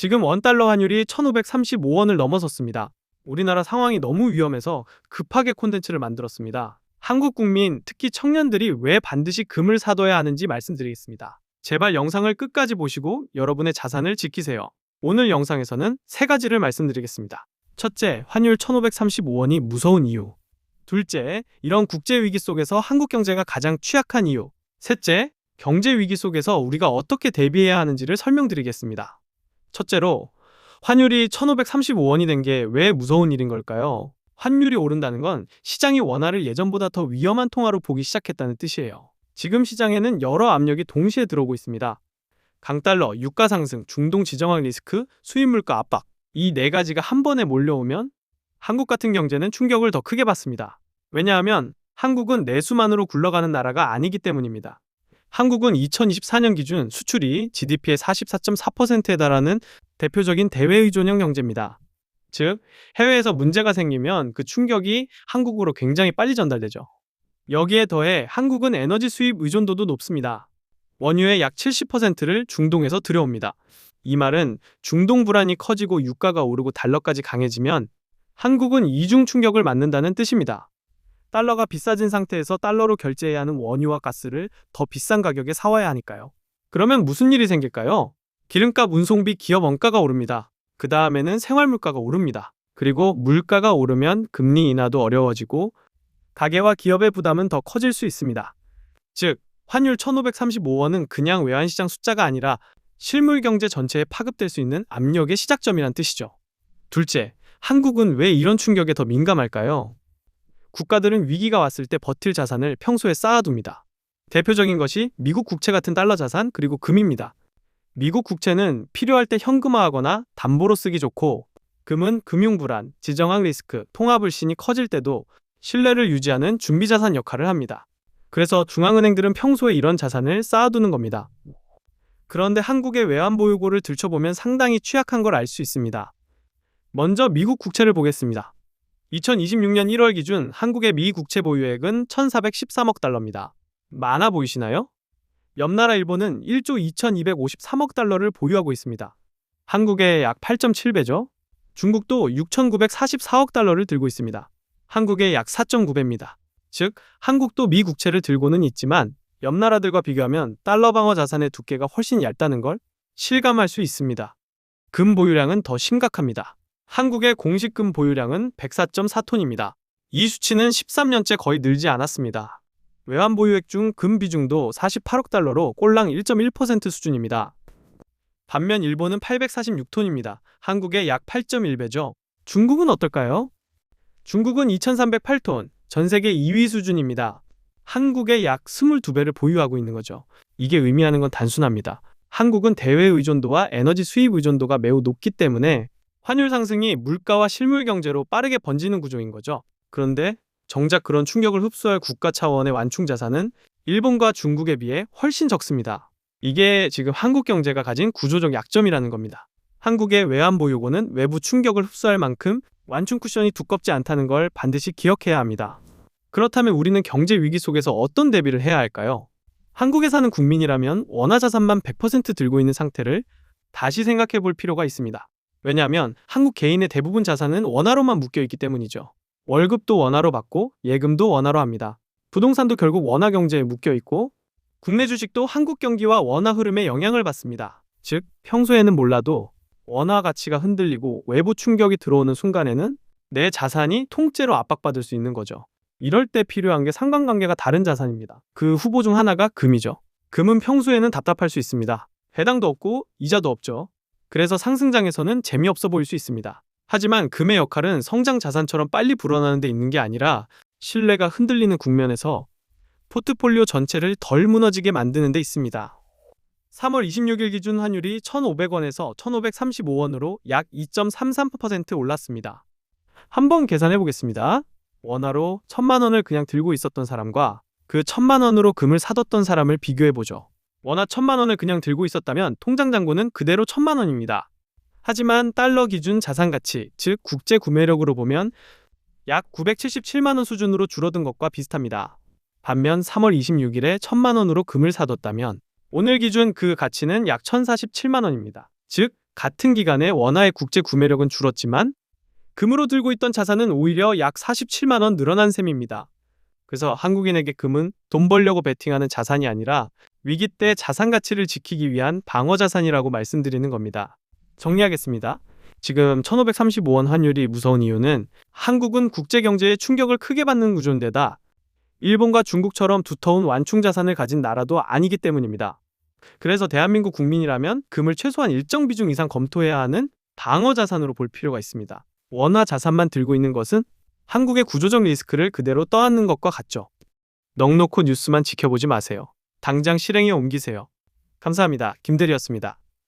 지금 원달러 환율이 1535원을 넘어섰습니다. 우리나라 상황이 너무 위험해서 급하게 콘텐츠를 만들었습니다. 한국 국민, 특히 청년들이 왜 반드시 금을 사둬야 하는지 말씀드리겠습니다. 제발 영상을 끝까지 보시고 여러분의 자산을 지키세요. 오늘 영상에서는 세 가지를 말씀드리겠습니다. 첫째, 환율 1535원이 무서운 이유. 둘째, 이런 국제 위기 속에서 한국 경제가 가장 취약한 이유. 셋째, 경제 위기 속에서 우리가 어떻게 대비해야 하는지를 설명드리겠습니다. 첫째로, 환율이 1535원이 된 게 왜 무서운 일인 걸까요? 환율이 오른다는 건 시장이 원화를 예전보다 더 위험한 통화로 보기 시작했다는 뜻이에요. 지금 시장에는 여러 압력이 동시에 들어오고 있습니다. 강달러, 유가 상승, 중동 지정학 리스크, 수입 물가 압박. 이 네 가지가 한 번에 몰려오면 한국 같은 경제는 충격을 더 크게 받습니다. 왜냐하면 한국은 내수만으로 굴러가는 나라가 아니기 때문입니다. 한국은 2024년 기준 수출이 GDP의 44.4%에 달하는 대표적인 대외의존형 경제입니다. 즉, 해외에서 문제가 생기면 그 충격이 한국으로 굉장히 빨리 전달되죠. 여기에 더해 한국은 에너지 수입 의존도도 높습니다. 원유의 약 70%를 중동에서 들여옵니다. 이 말은 중동 불안이 커지고 유가가 오르고 달러까지 강해지면 한국은 이중 충격을 맞는다는 뜻입니다. 달러가 비싸진 상태에서 달러로 결제해야 하는 원유와 가스를 더 비싼 가격에 사와야 하니까요. 그러면 무슨 일이 생길까요? 기름값, 운송비, 기업 원가가 오릅니다. 그 다음에는 생활물가가 오릅니다. 그리고 물가가 오르면 금리 인하도 어려워지고 가계와 기업의 부담은 더 커질 수 있습니다. 즉, 환율 1535원은 그냥 외환시장 숫자가 아니라 실물 경제 전체에 파급될 수 있는 압력의 시작점이란 뜻이죠. 둘째, 한국은 왜 이런 충격에 더 민감할까요? 국가들은 위기가 왔을 때 버틸 자산을 평소에 쌓아둡니다. 대표적인 것이 미국 국채 같은 달러 자산, 그리고 금입니다. 미국 국채는 필요할 때 현금화하거나 담보로 쓰기 좋고, 금은 금융불안, 지정학 리스크, 통화불신이 커질 때도 신뢰를 유지하는 준비자산 역할을 합니다. 그래서 중앙은행들은 평소에 이런 자산을 쌓아두는 겁니다. 그런데 한국의 외환보유고를 들춰보면 상당히 취약한 걸 알 수 있습니다. 먼저 미국 국채를 보겠습니다. 2026년 1월 기준 한국의 미 국채 보유액은 1,413억 달러입니다. 많아 보이시나요? 옆나라 일본은 1조 2,253억 달러를 보유하고 있습니다. 한국의 약 8.7배죠. 중국도 6,944억 달러를 들고 있습니다. 한국의 약 4.9배입니다. 즉, 한국도 미 국채를 들고는 있지만 옆 나라들과 비교하면 달러 방어 자산의 두께가 훨씬 얇다는 걸 실감할 수 있습니다. 금 보유량은 더 심각합니다. 한국의 공식 금 보유량은 104.4톤입니다. 이 수치는 13년째 거의 늘지 않았습니다. 외환 보유액 중 금 비중도 48억 달러로 꼴랑 1.1% 수준입니다. 반면 일본은 846톤입니다. 한국의 약 8.1배죠. 중국은 어떨까요? 중국은 2,308톤, 전 세계 2위 수준입니다. 한국의 약 22배를 보유하고 있는 거죠. 이게 의미하는 건 단순합니다. 한국은 대외 의존도와 에너지 수입 의존도가 매우 높기 때문에 환율 상승이 물가와 실물 경제로 빠르게 번지는 구조인 거죠. 그런데 정작 그런 충격을 흡수할 국가 차원의 완충 자산은 일본과 중국에 비해 훨씬 적습니다. 이게 지금 한국 경제가 가진 구조적 약점이라는 겁니다. 한국의 외환 보유고는 외부 충격을 흡수할 만큼 완충 쿠션이 두껍지 않다는 걸 반드시 기억해야 합니다. 그렇다면 우리는 경제 위기 속에서 어떤 대비를 해야 할까요? 한국에 사는 국민이라면 원화 자산만 100% 들고 있는 상태를 다시 생각해 볼 필요가 있습니다. 왜냐하면 한국 개인의 대부분 자산은 원화로만 묶여있기 때문이죠. 월급도 원화로 받고 예금도 원화로 합니다. 부동산도 결국 원화 경제에 묶여있고 국내 주식도 한국 경기와 원화 흐름에 영향을 받습니다. 즉, 평소에는 몰라도 원화 가치가 흔들리고 외부 충격이 들어오는 순간에는 내 자산이 통째로 압박받을 수 있는 거죠. 이럴 때 필요한 게 상관관계가 다른 자산입니다. 그 후보 중 하나가 금이죠. 금은 평소에는 답답할 수 있습니다. 배당도 없고 이자도 없죠. 그래서 상승장에서는 재미없어 보일 수 있습니다. 하지만 금의 역할은 성장 자산처럼 빨리 불어나는 데 있는 게 아니라 신뢰가 흔들리는 국면에서 포트폴리오 전체를 덜 무너지게 만드는 데 있습니다. 3월 26일 기준 환율이 1,500원에서 1,535원으로 약 2.33% 올랐습니다. 한번 계산해 보겠습니다. 원화로 1,000만 원을 그냥 들고 있었던 사람과 그 1,000만 원으로 금을 사뒀던 사람을 비교해 보죠. 원화 1,000만 원을 그냥 들고 있었다면 통장 잔고는 그대로 1,000만 원입니다. 하지만 달러 기준 자산 가치, 즉 국제 구매력으로 보면 약 977만 원 수준으로 줄어든 것과 비슷합니다. 반면 3월 26일에 1,000만 원으로 금을 사뒀다면 오늘 기준 그 가치는 약 1,047만 원입니다. 즉 같은 기간에 원화의 국제 구매력은 줄었지만 금으로 들고 있던 자산은 오히려 약 47만 원 늘어난 셈입니다. 그래서 한국인에게 금은 돈 벌려고 베팅하는 자산이 아니라 위기 때 자산 가치를 지키기 위한 방어 자산이라고 말씀드리는 겁니다. 정리하겠습니다. 지금 1535원 환율이 무서운 이유는 한국은 국제 경제에 충격을 크게 받는 구조인데다 일본과 중국처럼 두터운 완충 자산을 가진 나라도 아니기 때문입니다. 그래서 대한민국 국민이라면 금을 최소한 일정 비중 이상 검토해야 하는 방어 자산으로 볼 필요가 있습니다. 원화 자산만 들고 있는 것은 한국의 구조적 리스크를 그대로 떠안는 것과 같죠. 넋놓고 뉴스만 지켜보지 마세요. 당장 실행에 옮기세요. 감사합니다. 김대리였습니다.